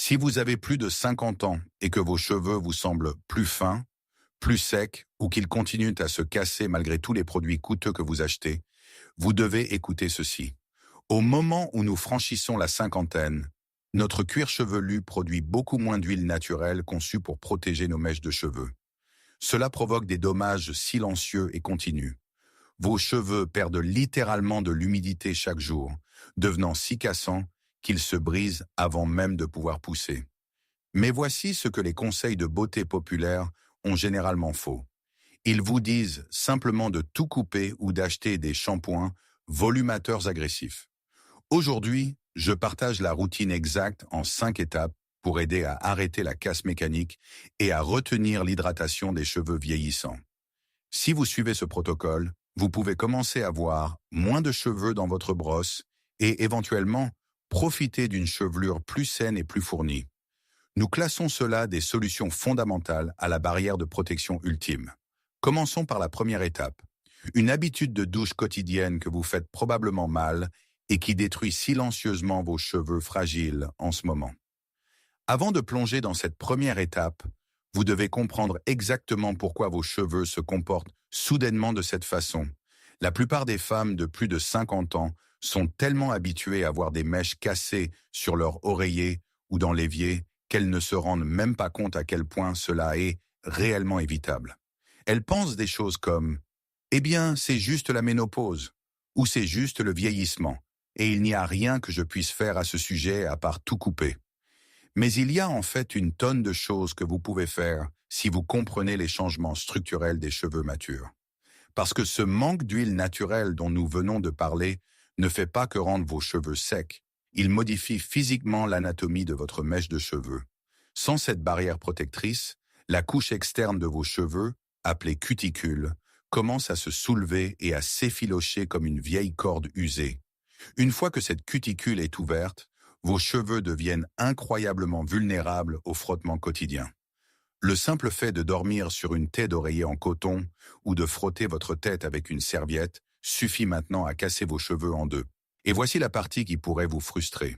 Si vous avez plus de 50 ans et que vos cheveux vous semblent plus fins, plus secs ou qu'ils continuent à se casser malgré tous les produits coûteux que vous achetez, vous devez écouter ceci. Au moment où nous franchissons la cinquantaine, notre cuir chevelu produit beaucoup moins d'huile naturelle conçue pour protéger nos mèches de cheveux. Cela provoque des dommages silencieux et continus. Vos cheveux perdent littéralement de l'humidité chaque jour, devenant si cassants qu'ils se brisent avant même de pouvoir pousser. Mais voici ce que les conseils de beauté populaires ont généralement faux. Ils vous disent simplement de tout couper ou d'acheter des shampoings volumateurs agressifs. Aujourd'hui, je partage la routine exacte en 5 étapes pour aider à arrêter la casse mécanique et à retenir l'hydratation des cheveux vieillissants. Si vous suivez ce protocole, vous pouvez commencer à voir moins de cheveux dans votre brosse et éventuellement profiter d'une chevelure plus saine et plus fournie. Nous classons cela des solutions fondamentales à la barrière de protection ultime. Commençons par la première étape. Une habitude de douche quotidienne que vous faites probablement mal et qui détruit silencieusement vos cheveux fragiles en ce moment. Avant de plonger dans cette première étape, vous devez comprendre exactement pourquoi vos cheveux se comportent soudainement de cette façon. La plupart des femmes de plus de 50 ans sont tellement habituées à voir des mèches cassées sur leur oreiller ou dans l'évier qu'elles ne se rendent même pas compte à quel point cela est réellement évitable. Elles pensent des choses comme « Eh bien, c'est juste la ménopause » ou « C'est juste le vieillissement » et il n'y a rien que je puisse faire à ce sujet à part tout couper. Mais il y a en fait une tonne de choses que vous pouvez faire si vous comprenez les changements structurels des cheveux matures. Parce que ce manque d'huile naturelle dont nous venons de parler ne fait pas que rendre vos cheveux secs, il modifie physiquement l'anatomie de votre mèche de cheveux. Sans cette barrière protectrice, la couche externe de vos cheveux, appelée cuticule, commence à se soulever et à s'effilocher comme une vieille corde usée. Une fois que cette cuticule est ouverte, vos cheveux deviennent incroyablement vulnérables au frottement quotidien. Le simple fait de dormir sur une taie d'oreiller en coton ou de frotter votre tête avec une serviette suffit maintenant à casser vos cheveux en deux. Et voici la partie qui pourrait vous frustrer.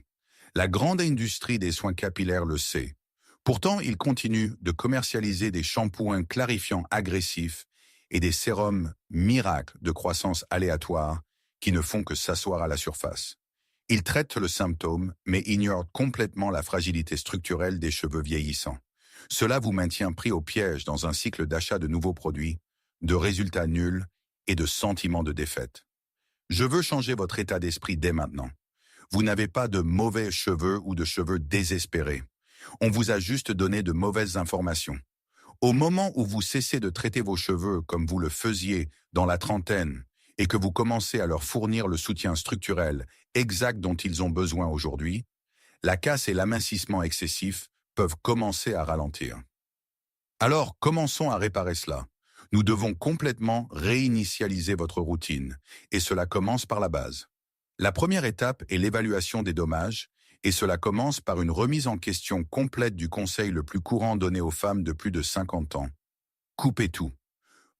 La grande industrie des soins capillaires le sait. Pourtant, ils continuent de commercialiser des shampoings clarifiants agressifs et des sérums miracles de croissance aléatoire qui ne font que s'asseoir à la surface. Ils traitent le symptôme, mais ignorent complètement la fragilité structurelle des cheveux vieillissants. Cela vous maintient pris au piège dans un cycle d'achat de nouveaux produits, de résultats nuls et de sentiments de défaite. Je veux changer votre état d'esprit dès maintenant. Vous n'avez pas de mauvais cheveux ou de cheveux désespérés. On vous a juste donné de mauvaises informations. Au moment où vous cessez de traiter vos cheveux comme vous le faisiez dans la trentaine et que vous commencez à leur fournir le soutien structurel exact dont ils ont besoin aujourd'hui, la casse et l'amincissement excessif peuvent commencer à ralentir. Alors, commençons à réparer cela. Nous devons complètement réinitialiser votre routine, et cela commence par la base. La première étape est l'évaluation des dommages, et cela commence par une remise en question complète du conseil le plus courant donné aux femmes de plus de 50 ans. Coupez tout.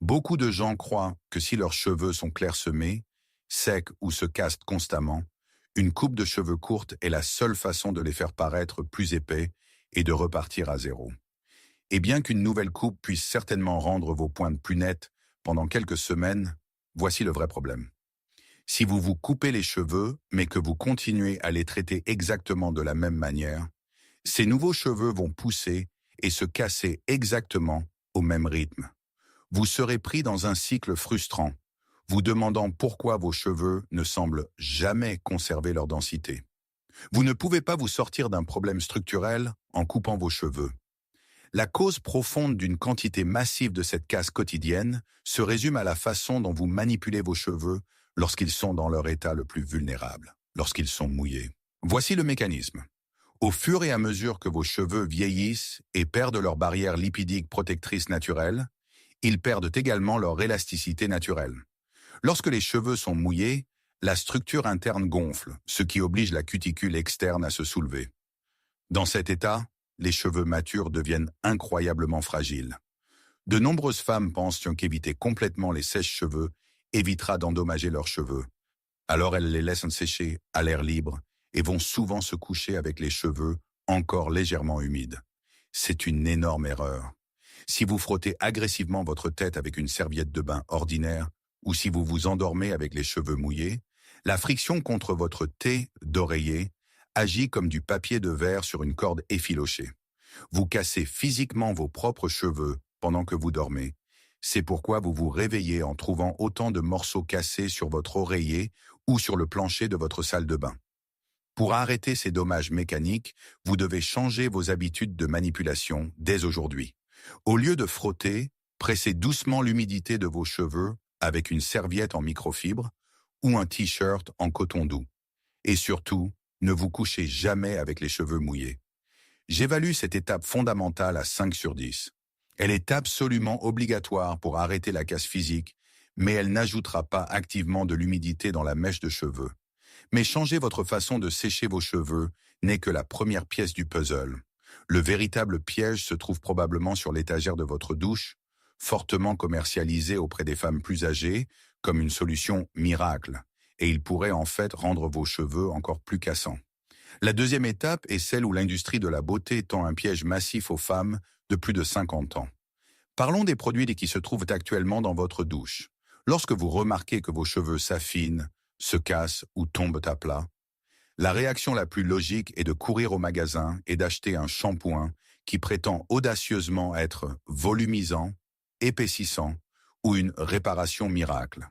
Beaucoup de gens croient que si leurs cheveux sont clairsemés, secs ou se cassent constamment, une coupe de cheveux courte est la seule façon de les faire paraître plus épais et de repartir à zéro. Et bien qu'une nouvelle coupe puisse certainement rendre vos pointes plus nettes pendant quelques semaines, voici le vrai problème. Si vous vous coupez les cheveux, mais que vous continuez à les traiter exactement de la même manière, ces nouveaux cheveux vont pousser et se casser exactement au même rythme. Vous serez pris dans un cycle frustrant, vous demandant pourquoi vos cheveux ne semblent jamais conserver leur densité. Vous ne pouvez pas vous sortir d'un problème structurel en coupant vos cheveux. La cause profonde d'une quantité massive de cette casse quotidienne se résume à la façon dont vous manipulez vos cheveux lorsqu'ils sont dans leur état le plus vulnérable, lorsqu'ils sont mouillés. Voici le mécanisme. Au fur et à mesure que vos cheveux vieillissent et perdent leur barrière lipidique protectrice naturelle, ils perdent également leur élasticité naturelle. Lorsque les cheveux sont mouillés, la structure interne gonfle, ce qui oblige la cuticule externe à se soulever. Dans cet état, les cheveux matures deviennent incroyablement fragiles. De nombreuses femmes pensent qu'éviter complètement les sèches-cheveux évitera d'endommager leurs cheveux. Alors elles les laissent sécher à l'air libre et vont souvent se coucher avec les cheveux encore légèrement humide. C'est une énorme erreur. Si vous frottez agressivement votre tête avec une serviette de bain ordinaire, ou si vous vous endormez avec les cheveux mouillés, la friction contre votre thé d'oreiller agit comme du papier de verre sur une corde effilochée. Vous cassez physiquement vos propres cheveux pendant que vous dormez. C'est pourquoi vous vous réveillez en trouvant autant de morceaux cassés sur votre oreiller ou sur le plancher de votre salle de bain. Pour arrêter ces dommages mécaniques, vous devez changer vos habitudes de manipulation dès aujourd'hui. Au lieu de frotter, pressez doucement l'humidité de vos cheveux avec une serviette en microfibre ou un t-shirt en coton doux. Et surtout, ne vous couchez jamais avec les cheveux mouillés. J'évalue cette étape fondamentale à 5 sur 10. Elle est absolument obligatoire pour arrêter la casse physique, mais elle n'ajoutera pas activement de l'humidité dans la mèche de cheveux. Mais changer votre façon de sécher vos cheveux n'est que la première pièce du puzzle. Le véritable piège se trouve probablement sur l'étagère de votre douche, fortement commercialisée auprès des femmes plus âgées, comme une solution miracle, et il pourrait en fait rendre vos cheveux encore plus cassants. La deuxième étape est celle où l'industrie de la beauté tend un piège massif aux femmes de plus de 50 ans. Parlons des produits qui se trouvent actuellement dans votre douche. Lorsque vous remarquez que vos cheveux s'affinent, se cassent ou tombent à plat, la réaction la plus logique est de courir au magasin et d'acheter un shampoing qui prétend audacieusement être volumisant, épaississant ou une réparation miracle.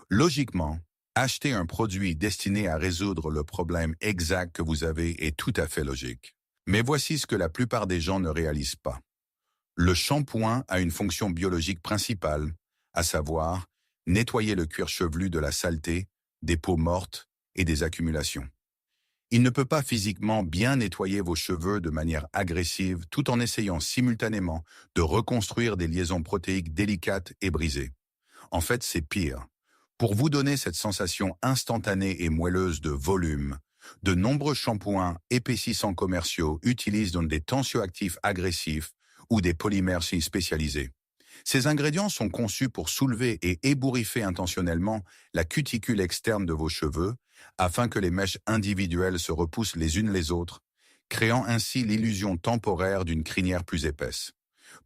Logiquement, acheter un produit destiné à résoudre le problème exact que vous avez est tout à fait logique. Mais voici ce que la plupart des gens ne réalisent pas. Le shampoing a une fonction biologique principale, à savoir nettoyer le cuir chevelu de la saleté, des peaux mortes et des accumulations. Il ne peut pas physiquement bien nettoyer vos cheveux de manière agressive tout en essayant simultanément de reconstruire des liaisons protéiques délicates et brisées. En fait, c'est pire. Pour vous donner cette sensation instantanée et moelleuse de volume, de nombreux shampoings épaississants commerciaux utilisent donc des tensioactifs agressifs ou des polymères spécialisés. Ces ingrédients sont conçus pour soulever et ébouriffer intentionnellement la cuticule externe de vos cheveux afin que les mèches individuelles se repoussent les unes les autres, créant ainsi l'illusion temporaire d'une crinière plus épaisse.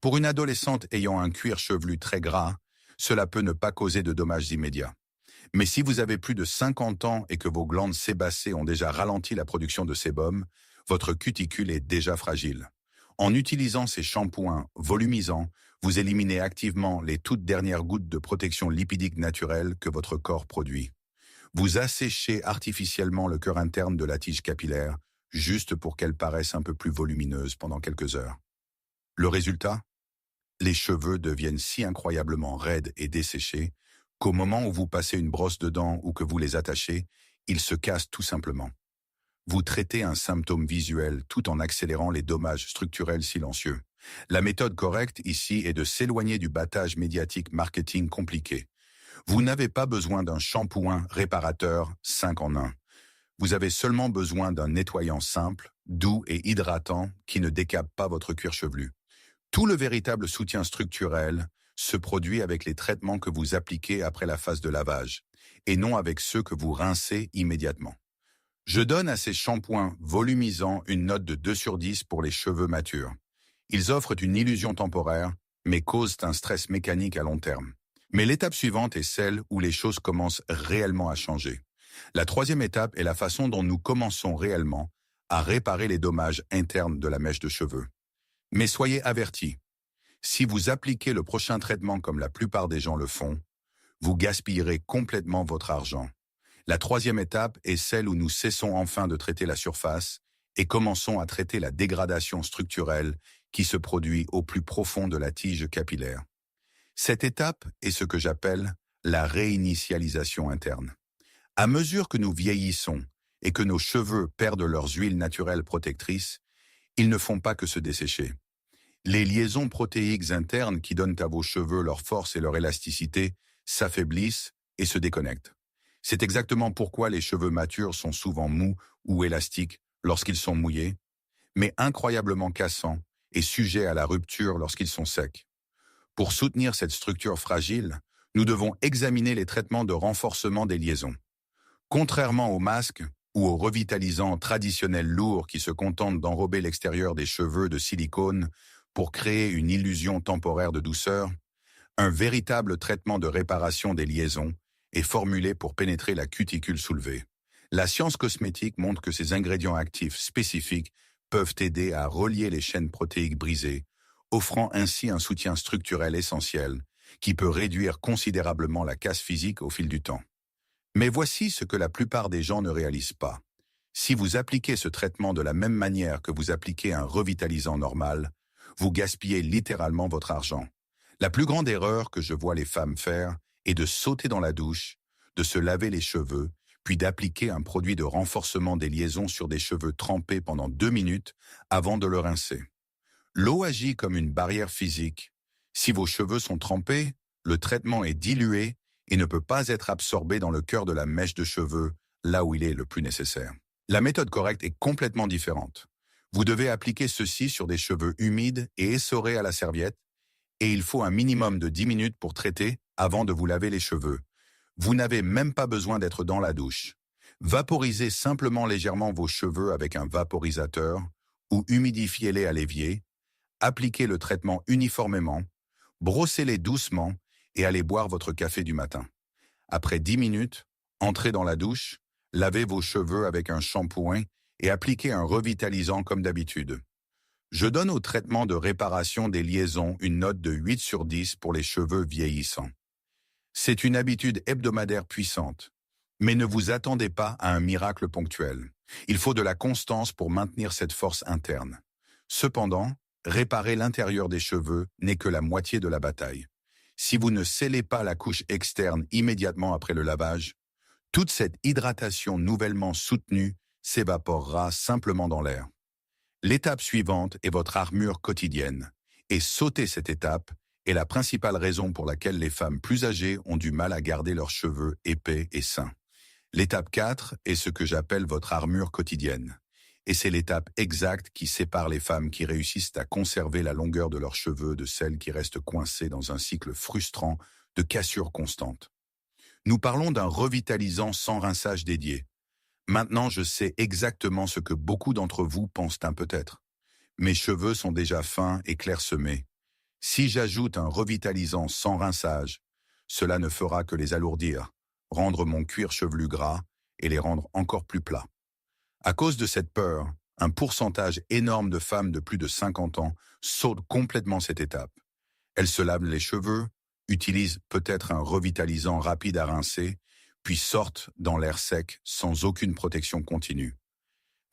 Pour une adolescente ayant un cuir chevelu très gras, cela peut ne pas causer de dommages immédiats. Mais si vous avez plus de 50 ans et que vos glandes sébacées ont déjà ralenti la production de sébum, votre cuticule est déjà fragile. En utilisant ces shampoings volumisants, vous éliminez activement les toutes dernières gouttes de protection lipidique naturelle que votre corps produit. Vous asséchez artificiellement le cœur interne de la tige capillaire, juste pour qu'elle paraisse un peu plus volumineuse pendant quelques heures. Le résultat ? Les cheveux deviennent si incroyablement raides et desséchés qu'au moment où vous passez une brosse de dents ou que vous les attachez, ils se cassent tout simplement. Vous traitez un symptôme visuel tout en accélérant les dommages structurels silencieux. La méthode correcte ici est de s'éloigner du battage médiatique marketing compliqué. Vous n'avez pas besoin d'un shampoing réparateur 5 en 1. Vous avez seulement besoin d'un nettoyant simple, doux et hydratant qui ne décape pas votre cuir chevelu. Tout le véritable soutien structurel se produit avec les traitements que vous appliquez après la phase de lavage, et non avec ceux que vous rincez immédiatement. Je donne à ces shampoings volumisants une note de 2 sur 10 pour les cheveux matures. Ils offrent une illusion temporaire, mais causent un stress mécanique à long terme. Mais l'étape suivante est celle où les choses commencent réellement à changer. La troisième étape est la façon dont nous commençons réellement à réparer les dommages internes de la mèche de cheveux. Mais soyez avertis, si vous appliquez le prochain traitement comme la plupart des gens le font, vous gaspillerez complètement votre argent. La troisième étape est celle où nous cessons enfin de traiter la surface et commençons à traiter la dégradation structurelle qui se produit au plus profond de la tige capillaire. Cette étape est ce que j'appelle la réinitialisation interne. À mesure que nous vieillissons et que nos cheveux perdent leurs huiles naturelles protectrices, ils ne font pas que se dessécher. Les liaisons protéiques internes qui donnent à vos cheveux leur force et leur élasticité s'affaiblissent et se déconnectent. C'est exactement pourquoi les cheveux matures sont souvent mous ou élastiques lorsqu'ils sont mouillés, mais incroyablement cassants et sujets à la rupture lorsqu'ils sont secs. Pour soutenir cette structure fragile, nous devons examiner les traitements de renforcement des liaisons. Contrairement aux masques ou aux revitalisants traditionnels lourds qui se contentent d'enrober l'extérieur des cheveux de silicone pour créer une illusion temporaire de douceur, un véritable traitement de réparation des liaisons est formulé pour pénétrer la cuticule soulevée. La science cosmétique montre que ces ingrédients actifs spécifiques peuvent aider à relier les chaînes protéiques brisées, offrant ainsi un soutien structurel essentiel qui peut réduire considérablement la casse physique au fil du temps. Mais voici ce que la plupart des gens ne réalisent pas. Si vous appliquez ce traitement de la même manière que vous appliquez un revitalisant normal, vous gaspillez littéralement votre argent. La plus grande erreur que je vois les femmes faire est de sauter dans la douche, de se laver les cheveux, puis d'appliquer un produit de renforcement des liaisons sur des cheveux trempés pendant 2 minutes avant de le rincer. L'eau agit comme une barrière physique. Si vos cheveux sont trempés, le traitement est dilué et ne peut pas être absorbé dans le cœur de la mèche de cheveux, là où il est le plus nécessaire. La méthode correcte est complètement différente. Vous devez appliquer ceci sur des cheveux humides et essorés à la serviette, et il faut un minimum de 10 minutes pour traiter avant de vous laver les cheveux. Vous n'avez même pas besoin d'être dans la douche. Vaporisez simplement légèrement vos cheveux avec un vaporisateur ou humidifiez-les à l'évier, appliquez le traitement uniformément, brossez-les doucement et allez boire votre café du matin. Après 10 minutes, entrez dans la douche, lavez vos cheveux avec un shampoing et appliquez un revitalisant comme d'habitude. Je donne au traitement de réparation des liaisons une note de 8 sur 10 pour les cheveux vieillissants. C'est une habitude hebdomadaire puissante, mais ne vous attendez pas à un miracle ponctuel. Il faut de la constance pour maintenir cette force interne. Cependant, réparer l'intérieur des cheveux n'est que la moitié de la bataille. Si vous ne scellez pas la couche externe immédiatement après le lavage, toute cette hydratation nouvellement soutenue s'évaporera simplement dans l'air. L'étape suivante est votre armure quotidienne, et sauter cette étape est la principale raison pour laquelle les femmes plus âgées ont du mal à garder leurs cheveux épais et sains. L'étape 4 est ce que j'appelle votre armure quotidienne, et c'est l'étape exacte qui sépare les femmes qui réussissent à conserver la longueur de leurs cheveux de celles qui restent coincées dans un cycle frustrant de cassures constantes. Nous parlons d'un revitalisant sans rinçage dédié. Maintenant, je sais exactement ce que beaucoup d'entre vous pensent peut-être. Mes cheveux sont déjà fins et clairsemés. Si j'ajoute un revitalisant sans rinçage, cela ne fera que les alourdir, rendre mon cuir chevelu gras et les rendre encore plus plats. À cause de cette peur, un pourcentage énorme de femmes de plus de 50 ans sautent complètement cette étape. Elles se lavent les cheveux, utilisent peut-être un revitalisant rapide à rincer, puis sortent dans l'air sec sans aucune protection continue.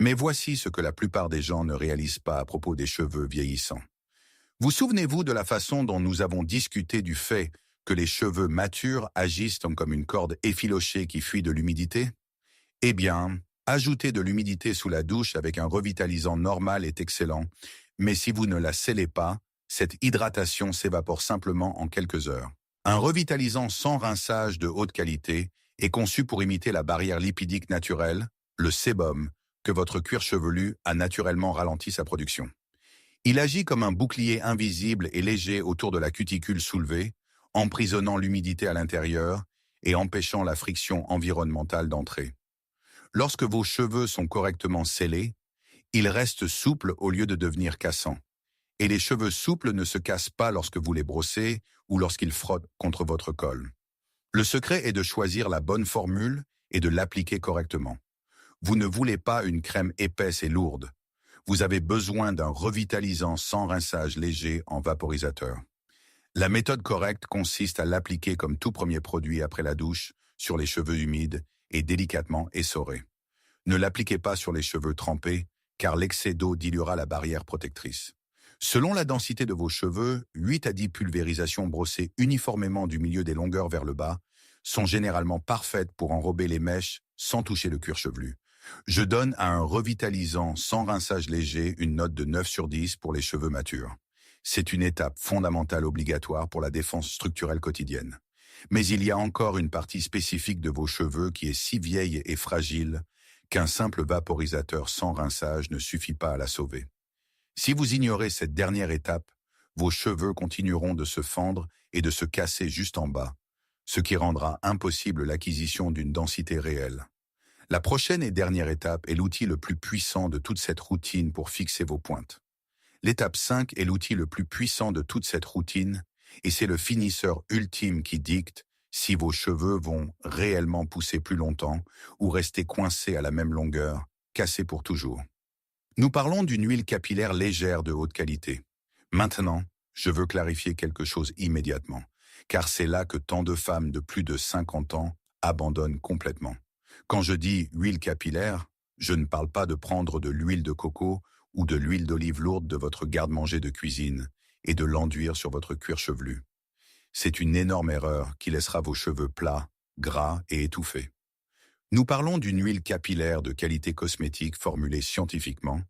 Mais voici ce que la plupart des gens ne réalisent pas à propos des cheveux vieillissants. Vous souvenez-vous de la façon dont nous avons discuté du fait que les cheveux matures agissent comme une corde effilochée qui fuit de l'humidité? Eh bien, ajouter de l'humidité sous la douche avec un revitalisant normal est excellent, mais si vous ne la scellez pas, cette hydratation s'évapore simplement en quelques heures. Un revitalisant sans rinçage de haute qualité est conçu pour imiter la barrière lipidique naturelle, le sébum, que votre cuir chevelu a naturellement ralenti sa production. Il agit comme un bouclier invisible et léger autour de la cuticule soulevée, emprisonnant l'humidité à l'intérieur et empêchant la friction environnementale d'entrer. Lorsque vos cheveux sont correctement scellés, ils restent souples au lieu de devenir cassants. Et les cheveux souples ne se cassent pas lorsque vous les brossez ou lorsqu'ils frottent contre votre col. Le secret est de choisir la bonne formule et de l'appliquer correctement. Vous ne voulez pas une crème épaisse et lourde. Vous avez besoin d'un revitalisant sans rinçage léger en vaporisateur. La méthode correcte consiste à l'appliquer comme tout premier produit après la douche, sur les cheveux humides et délicatement essorés. Ne l'appliquez pas sur les cheveux trempés, car l'excès d'eau diluera la barrière protectrice. Selon la densité de vos cheveux, 8 à 10 pulvérisations brossées uniformément du milieu des longueurs vers le bas sont généralement parfaites pour enrober les mèches sans toucher le cuir chevelu. Je donne à un revitalisant sans rinçage léger une note de 9 sur 10 pour les cheveux matures. C'est une étape fondamentale obligatoire pour la défense structurelle quotidienne. Mais il y a encore une partie spécifique de vos cheveux qui est si vieille et fragile qu'un simple vaporisateur sans rinçage ne suffit pas à la sauver. Si vous ignorez cette dernière étape, vos cheveux continueront de se fendre et de se casser juste en bas, ce qui rendra impossible l'acquisition d'une densité réelle. La prochaine et dernière étape est l'outil le plus puissant de toute cette routine pour fixer vos pointes. L'étape 5 est l'outil le plus puissant de toute cette routine et c'est le finisseur ultime qui dicte si vos cheveux vont réellement pousser plus longtemps ou rester coincés à la même longueur, cassés pour toujours. Nous parlons d'une huile capillaire légère de haute qualité. Maintenant, je veux clarifier quelque chose immédiatement, car c'est là que tant de femmes de plus de 50 ans abandonnent complètement. Quand je dis huile capillaire, je ne parle pas de prendre de l'huile de coco ou de l'huile d'olive lourde de votre garde-manger de cuisine et de l'enduire sur votre cuir chevelu. C'est une énorme erreur qui laissera vos cheveux plats, gras et étouffés. Nous parlons d'une huile capillaire de qualité cosmétique formulée scientifiquement,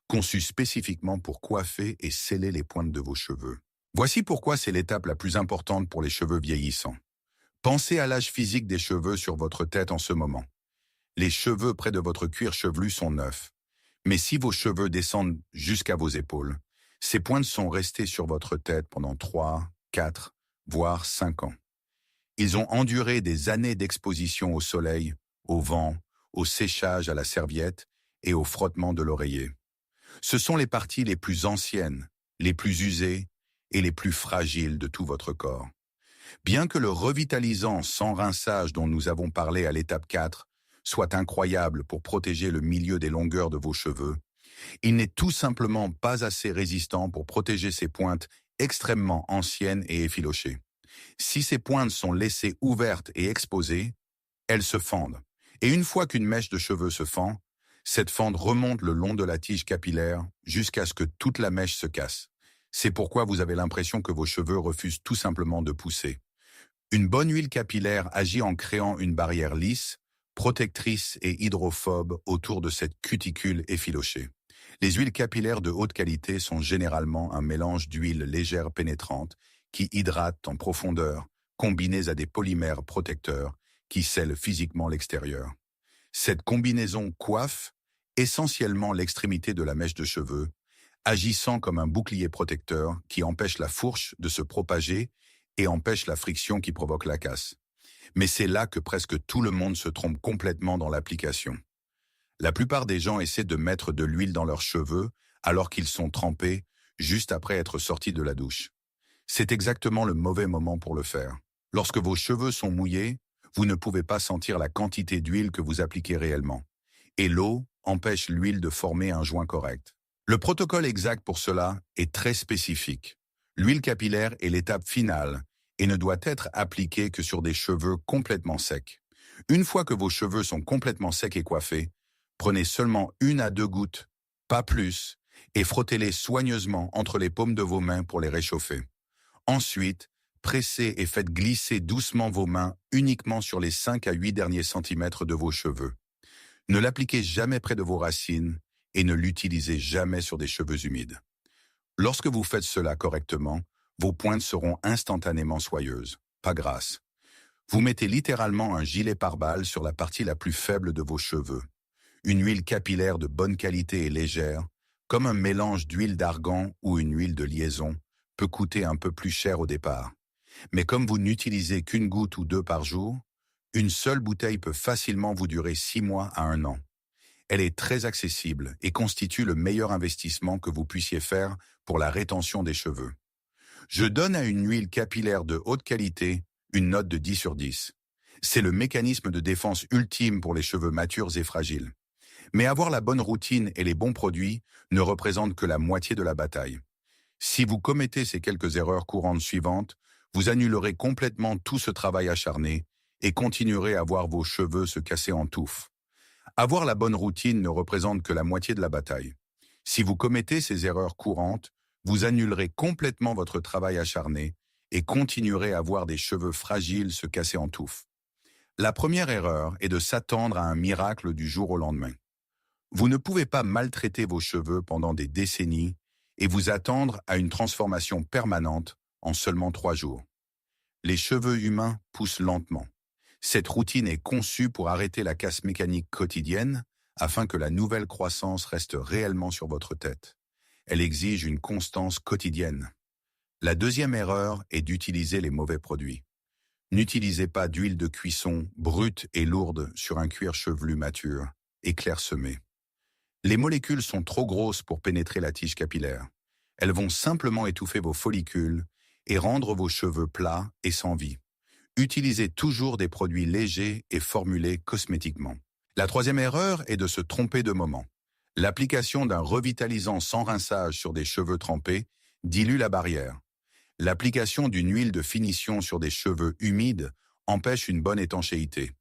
conçue spécifiquement pour coiffer et sceller les pointes de vos cheveux. Voici pourquoi c'est l'étape la plus importante pour les cheveux vieillissants. Pensez à l'âge physique des cheveux sur votre tête en ce moment. Les cheveux près de votre cuir chevelu sont neufs. Mais si vos cheveux descendent jusqu'à vos épaules, ces pointes sont restées sur votre tête pendant 3, 4, voire 5 ans. Ils ont enduré des années d'exposition au soleil, au vent, au séchage à la serviette et au frottement de l'oreiller. Ce sont les parties les plus anciennes, les plus usées et les plus fragiles de tout votre corps. Bien que le revitalisant sans rinçage dont nous avons parlé à l'étape 4 soit incroyable pour protéger le milieu des longueurs de vos cheveux, il n'est tout simplement pas assez résistant pour protéger ces pointes extrêmement anciennes et effilochées. Si ces pointes sont laissées ouvertes et exposées, elles se fendent. Et une fois qu'une mèche de cheveux se fend, cette fente remonte le long de la tige capillaire jusqu'à ce que toute la mèche se casse. C'est pourquoi vous avez l'impression que vos cheveux refusent tout simplement de pousser. Une bonne huile capillaire agit en créant une barrière lisse, protectrice et hydrophobe autour de cette cuticule effilochée. Les huiles capillaires de haute qualité sont généralement un mélange d'huiles légères pénétrantes qui hydratent en profondeur, combinées à des polymères protecteurs qui scellent physiquement l'extérieur. Cette combinaison coiffe essentiellement l'extrémité de la mèche de cheveux, agissant comme un bouclier protecteur qui empêche la fourche de se propager et empêche la friction qui provoque la casse. Mais c'est là que presque tout le monde se trompe complètement dans l'application. La plupart des gens essaient de mettre de l'huile dans leurs cheveux alors qu'ils sont trempés juste après être sortis de la douche. C'est exactement le mauvais moment pour le faire. Lorsque vos cheveux sont mouillés, vous ne pouvez pas sentir la quantité d'huile que vous appliquez réellement. Et l'eau empêche l'huile de former un joint correct. Le protocole exact pour cela est très spécifique. L'huile capillaire est l'étape finale et ne doit être appliquée que sur des cheveux complètement secs. Une fois que vos cheveux sont complètement secs et coiffés, prenez seulement 1 à 2 gouttes, pas plus, et frottez-les soigneusement entre les paumes de vos mains pour les réchauffer. Ensuite, pressez et faites glisser doucement vos mains uniquement sur les 5 à 8 derniers centimètres de vos cheveux. Ne l'appliquez jamais près de vos racines et ne l'utilisez jamais sur des cheveux humides. Lorsque vous faites cela correctement, vos pointes seront instantanément soyeuses, pas grasses. Vous mettez littéralement un gilet pare-balles sur la partie la plus faible de vos cheveux. Une huile capillaire de bonne qualité et légère, comme un mélange d'huile d'argan ou une huile de liaison, peut coûter un peu plus cher au départ. Mais comme vous n'utilisez qu'une goutte ou 2 par jour, une seule bouteille peut facilement vous durer 6 mois à 1 an. Elle est très accessible et constitue le meilleur investissement que vous puissiez faire pour la rétention des cheveux. Je donne à une huile capillaire de haute qualité une note de 10 sur 10. C'est le mécanisme de défense ultime pour les cheveux matures et fragiles. Mais avoir la bonne routine et les bons produits ne représente que la moitié de la bataille. Si vous commettez ces quelques erreurs courantes suivantes, vous annulerez complètement tout ce travail acharné et continuerez à voir vos cheveux se casser en touffes. Avoir la bonne routine ne représente que la moitié de la bataille. Si vous commettez ces erreurs courantes, vous annulerez complètement votre travail acharné et continuerez à voir des cheveux fragiles se casser en touffes. La première erreur est de s'attendre à un miracle du jour au lendemain. Vous ne pouvez pas maltraiter vos cheveux pendant des décennies et vous attendre à une transformation permanente en seulement 3 jours. Les cheveux humains poussent lentement. Cette routine est conçue pour arrêter la casse mécanique quotidienne afin que la nouvelle croissance reste réellement sur votre tête. Elle exige une constance quotidienne. La deuxième erreur est d'utiliser les mauvais produits. N'utilisez pas d'huile de cuisson brute et lourde sur un cuir chevelu mature et clairsemé. Les molécules sont trop grosses pour pénétrer la tige capillaire. Elles vont simplement étouffer vos follicules et rendre vos cheveux plats et sans vie. Utilisez toujours des produits légers et formulés cosmétiquement. La troisième erreur est de se tromper de moment. L'application d'un revitalisant sans rinçage sur des cheveux trempés dilue la barrière. L'application d'une huile de finition sur des cheveux humides empêche une bonne étanchéité.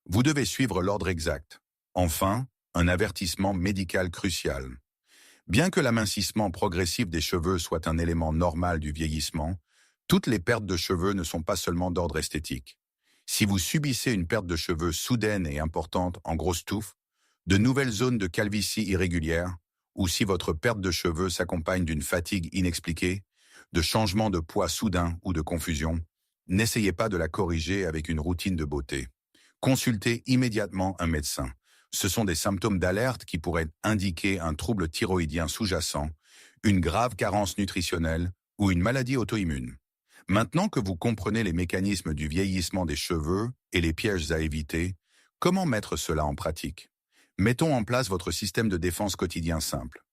Vous devez suivre l'ordre exact. Enfin, un avertissement médical crucial. Bien que l'amincissement progressif des cheveux soit un élément normal du vieillissement, toutes les pertes de cheveux ne sont pas seulement d'ordre esthétique. Si vous subissez une perte de cheveux soudaine et importante en grosses touffes, de nouvelles zones de calvitie irrégulières, ou si votre perte de cheveux s'accompagne d'une fatigue inexpliquée, de changements de poids soudains ou de confusion, n'essayez pas de la corriger avec une routine de beauté. Consultez immédiatement un médecin. Ce sont des symptômes d'alerte qui pourraient indiquer un trouble thyroïdien sous-jacent, une grave carence nutritionnelle ou une maladie auto-immune. Maintenant que vous comprenez les mécanismes du vieillissement des cheveux et les pièges à éviter, comment mettre cela en pratique? Mettons en place votre système de défense quotidien simple.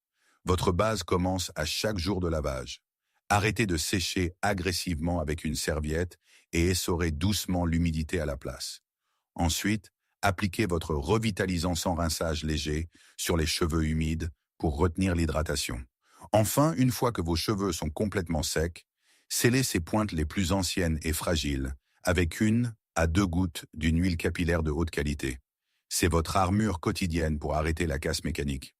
Votre base commence à chaque jour de lavage. Arrêtez de sécher agressivement avec une serviette et essorez doucement l'humidité à la place. Ensuite, appliquez votre revitalisant sans rinçage léger sur les cheveux humides pour retenir l'hydratation. Enfin, une fois que vos cheveux sont complètement secs, scellez ces pointes les plus anciennes et fragiles avec 1 à 2 gouttes d'une huile capillaire de haute qualité. C'est votre armure quotidienne pour arrêter la casse mécanique.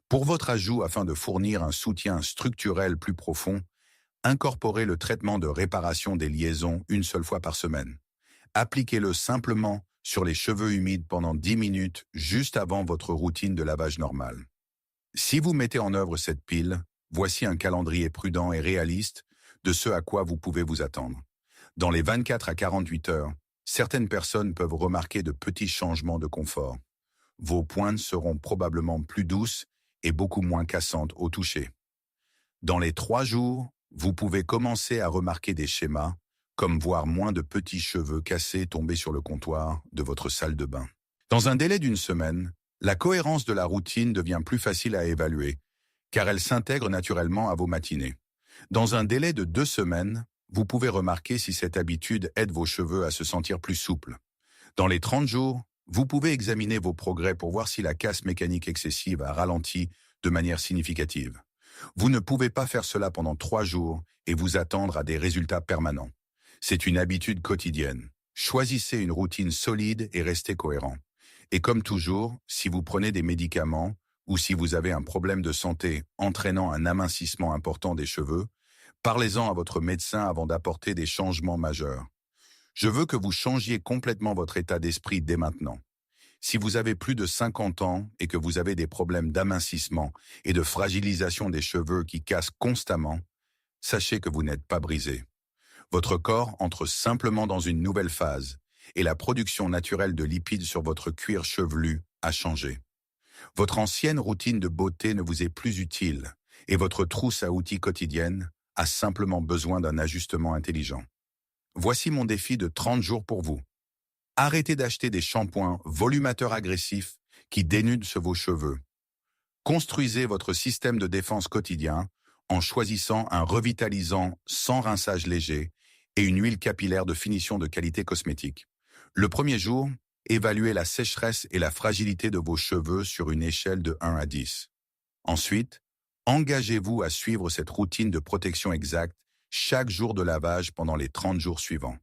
Pour votre ajout, afin de fournir un soutien structurel plus profond, incorporez le traitement de réparation des liaisons une seule fois par semaine. Appliquez-le simplement sur les cheveux humides pendant 10 minutes juste avant votre routine de lavage normale. Si vous mettez en œuvre cette pile, voici un calendrier prudent et réaliste de ce à quoi vous pouvez vous attendre. Dans les 24 à 48 heures, certaines personnes peuvent remarquer de petits changements de confort. Vos pointes seront probablement plus douces et beaucoup moins cassantes au toucher. Dans les 3 jours, vous pouvez commencer à remarquer des schémas, comme voir moins de petits cheveux cassés tomber sur le comptoir de votre salle de bain. Dans un délai d'1 semaine, la cohérence de la routine devient plus facile à évaluer, car elle s'intègre naturellement à vos matinées. Dans un délai de 2 semaines, vous pouvez remarquer si cette habitude aide vos cheveux à se sentir plus souples. Dans les 30 jours, vous pouvez examiner vos progrès pour voir si la casse mécanique excessive a ralenti de manière significative. Vous ne pouvez pas faire cela pendant 3 jours et vous attendre à des résultats permanents. C'est une habitude quotidienne. Choisissez une routine solide et restez cohérent. Et comme toujours, si vous prenez des médicaments ou si vous avez un problème de santé entraînant un amincissement important des cheveux, parlez-en à votre médecin avant d'apporter des changements majeurs. Je veux que vous changiez complètement votre état d'esprit dès maintenant. Si vous avez plus de 50 ans et que vous avez des problèmes d'amincissement et de fragilisation des cheveux qui cassent constamment, sachez que vous n'êtes pas brisé. Votre corps entre simplement dans une nouvelle phase et la production naturelle de lipides sur votre cuir chevelu a changé. Votre ancienne routine de beauté ne vous est plus utile et votre trousse à outils quotidienne a simplement besoin d'un ajustement intelligent. Voici mon défi de 30 jours pour vous. Arrêtez d'acheter des shampoings volumateurs agressifs qui dénudent vos cheveux. Construisez votre système de défense quotidien en choisissant un revitalisant sans rinçage léger et une huile capillaire de finition de qualité cosmétique. Le premier jour, évaluez la sécheresse et la fragilité de vos cheveux sur une échelle de 1 à 10. Ensuite, engagez-vous à suivre cette routine de protection exacte chaque jour de lavage pendant les 30 jours suivants.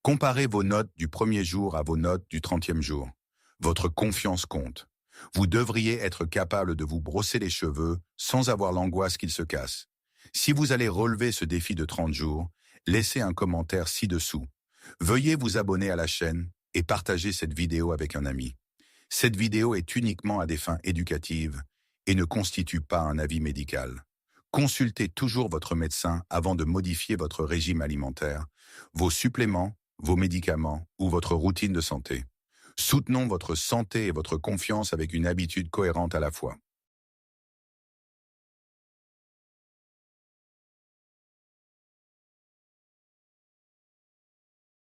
Comparez vos notes du premier jour à vos notes du 30e jour. Votre confiance compte. Vous devriez être capable de vous brosser les cheveux sans avoir l'angoisse qu'ils se cassent. Si vous allez relever ce défi de 30 jours, laissez un commentaire ci-dessous. Veuillez vous abonner à la chaîne et partager cette vidéo avec un ami. Cette vidéo est uniquement à des fins éducatives et ne constitue pas un avis médical. Consultez toujours votre médecin avant de modifier votre régime alimentaire, vos suppléments, vos médicaments ou votre routine de santé. Soutenons votre santé et votre confiance avec une habitude cohérente à la fois.